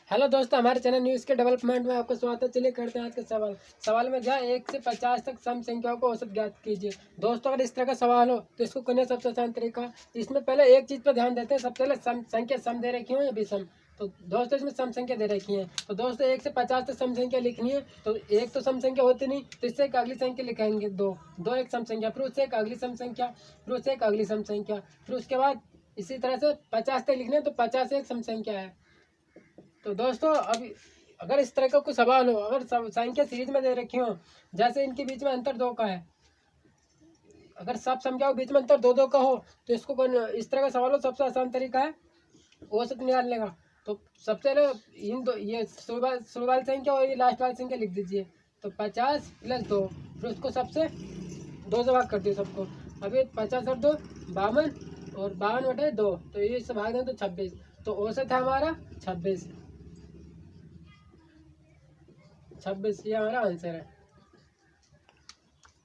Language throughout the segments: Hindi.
हेलो दोस्तों, हमारे चैनल न्यूज़ के डेवलपमेंट में आपका स्वागत है। चलिए करते हैं आज का सवाल में जहाँ 1 से 50 तक सम संख्याओं को औसत ज्ञात कीजिए। दोस्तों, अगर इस तरह का सवाल हो तो इसको करने सबसे आसान तरीका, इसमें पहले एक चीज़ पर ध्यान देते हैं। सबसे पहले संख्या सम दे रखी हो या विषम। तो दोस्तों, इसमें सम संख्या दे रखी है। तो दोस्तों, 1 से 50 तक सम संख्या लिखनी है। तो एक तो सम संख्या होती नहीं, तो इससे एक अगली संख्या लिखाएंगे। दो एक सम संख्या, फिर उससे एक अगली सम संख्या, फिर उससे एक अगली सम संख्या, फिर उसके बाद इसी तरह से 50 तक लिखने। तो 50 एक सम संख्या है। तो दोस्तों, अब अगर इस तरह का कुछ सवाल हो, अगर संख्या सीरीज में दे रखी हो, जैसे इनके बीच में अंतर 2 का है, अगर सब संख्याओं के बीच में अंतर 2-2 का हो, तो इसको इस तरह का सवाल हो, सबसे आसान तरीका है औसत निकालने का। तो सबसे पहले इन दो, ये शुरू वाली संख्या और ये लास्ट वाली संख्या लिख दीजिए। तो 50 + 2, फिर उसको सबसे 2 से भाग कर दिए सबको। अब ये 50 और 2 52, और 52/2, तो ये इससे भाग दें तो 26। तो औसत है हमारा 26। ये हमारा आंसर है।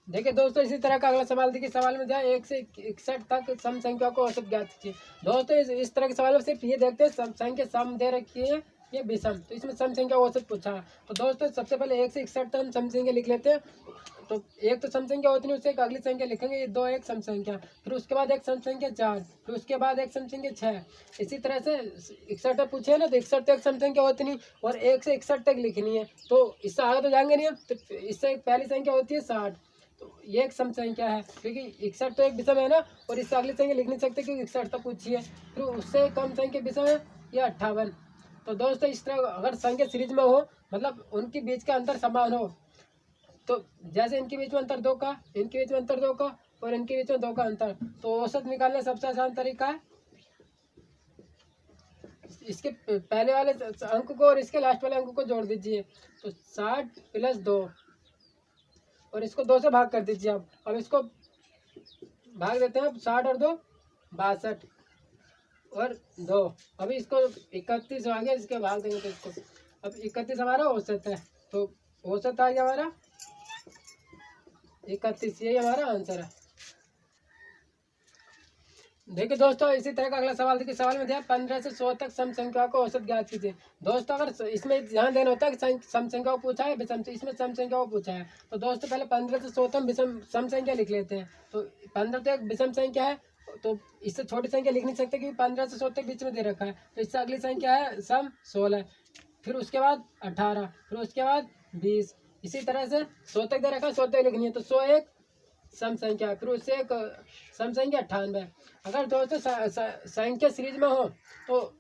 देखिए दोस्तों, इसी तरह का अगला सवाल देखिए। सवाल में जाए 1 से 61 तक सम संख्या को औसत ज्ञात कीजिए। दोस्तों, इस तरह के सवाल में सिर्फ ये देखते हैं संख्या सम दे रखी है ये विषम, तो इसमें सम संख्या औसत पूछा है। तो दोस्तों, सबसे पहले 1 से 61 तक हम सम संख्या लिख लेते हैं। तो एक तो सम संख्या होती है, उससे एक अगली संख्या लिखेंगे। ये 2 एक सम संख्या, फिर उसके बाद एक सम संख्या 4, फिर उसके बाद एक सम संख्या 6। इसी तरह से 61 पूछे ना, तो 61 तक सम संख्या होती नहीं, और 1 से 61 तक लिखनी है। तो इससे आगे तो जाएंगे नहीं हम। तो इससे एक पहली संख्या होती है 60, तो ये एक सम संख्या है, क्योंकि 61 तो एक विषम है ना, और इससे अगली संख्या लिख नहीं सकते क्योंकि 61 तक पूछी है। फिर उससे कम संख्या विषम है, ये 58। तो दोस्तों, इस तरह अगर संख्या सीरीज में हो, मतलब उनके बीच का अंतर समान हो, तो जैसे इनके बीच में अंतर 2 का, इनके बीच में अंतर 2 का, और इनके बीच में 2 का अंतर, तो औसत निकालने सबसे आसान तरीका है इसके पहले वाले अंक को और इसके लास्ट वाले अंक को जोड़ दीजिए। तो 60 + 2, और इसको 2 से भाग कर दीजिए। अब इसको भाग देते हैं। 60 और 2 62, और 2, अभी इसको 31 आ गया, इसके भाग देंगे तो इसको। अब 31 हमारा औसत है, तो औसत आ गया हमारा 31। यही हमारा आंसर है। देखिए दोस्तों, इसी तरह का अगला सवाल देखिए। सवाल में दिया 15 से 100 तक सम संख्या को औसत ज्ञात कीजिए। दोस्तों, अगर इसमें ध्यान देना होता है कि सम संख्या को पूछा है विषम, इसमें सम संख्या को पूछा है। तो दोस्तों, पहले 15 से 100 तक विषम सम संख्या लिख लेते हैं। तो 15 तो एक विषम संख्या है, तो इससे छोटी संख्या लिख नहीं सकते क्योंकि 15 से 100 तक बीच में दे रखा है। तो इससे अगली संख्या है सम 16, फिर उसके बाद 18, फिर उसके बाद 20। इसी तरह से 100 तक दे रखा है, 100 तक लिखनी है। तो 100 एक सम संख्या, फिर उससे एक सम संख्या 98। अगर दोस्तों संख्या सीरीज में हो, तो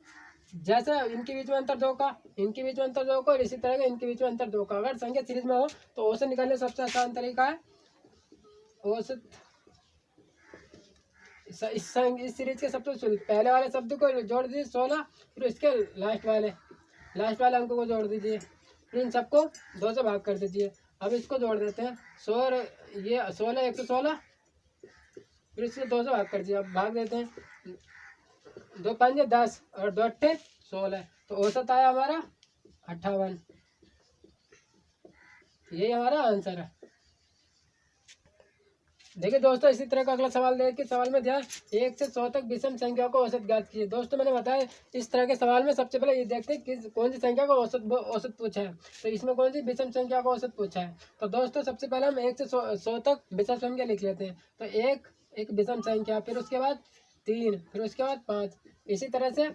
जैसा इनके बीच में अंतर 2 का, इनके बीच में अंतर 2 का, और इसी तरह का इनके बीच में अंतर 2 का, अगर संख्या सीरीज में हो, तो औसत निकालने सबसे आसान तरीका है औसत। इस सीरीज के सबसे पहले वाले शब्द को जोड़ दीजिए 16, फिर इसके लास्ट वाले अंक को जोड़ दीजिए, फिर इन सबको 2 से भाग कर दीजिए। अब इसको जोड़ देते हैं। 16, ये 16 116, फिर इसको 2 से भाग कर दिया। अब भाग देते हैं। 2 5 10, और 2 8 16, तो औसत आया हमारा 58। यही हमारा आंसर है। देखिए दोस्तों, इसी तरह का अगला सवाल देखिए। सवाल में ध्यान 1 से 100 तक विषम संख्या को औसत ज्ञात कीजिए। दोस्तों, मैंने बताया इस तरह के सवाल में सबसे पहले ये देखते हैं कि कौन सी संख्या को औसत पूछा है। तो इसमें कौन सी विषम संख्या को औसत पूछा है। तो दोस्तों, सबसे पहले हम 1 से 100 तक विषम संख्या लिख लेते हैं। तो एक विषम संख्या, फिर उसके बाद 3, फिर उसके बाद 5। इसी तरह से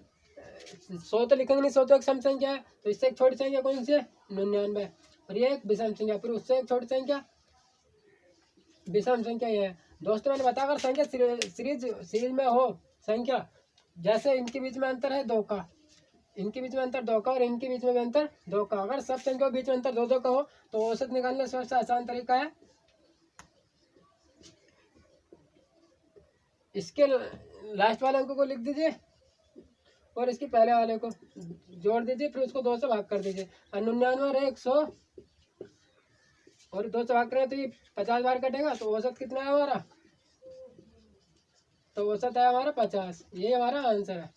100 तो लिखेंगे नहीं, 100 तो एक सम संख्या है, तो इससे एक छोटी संख्या कौन सी है 99, और ये एक विषम संख्या, फिर उससे एक छोटी संख्या विषम संख्या ये है। दोस्तों, मैंने बताया अगर संख्या सीरीज में हो संख्या, जैसे इनके बीच में अंतर है 2 का, इनके बीच में अंतर 2 का, और इनके बीच में भी अंतर 2 का, अगर सब संख्या के बीच में अंतर 2-2 का हो, तो औसत निकालने सबसे आसान तरीका है इसके लास्ट वाले अंक को लिख दीजिए, और इसके पहले वाले को जोड़ दीजिए, फिर उसको 2 से भाग कर दीजिए। 99 और 100, और 2 से भाग करें तो ये 50 बार कटेगा, तो औसत कितना है हमारा, तो औसत है हमारा 50। ये हमारा आंसर है।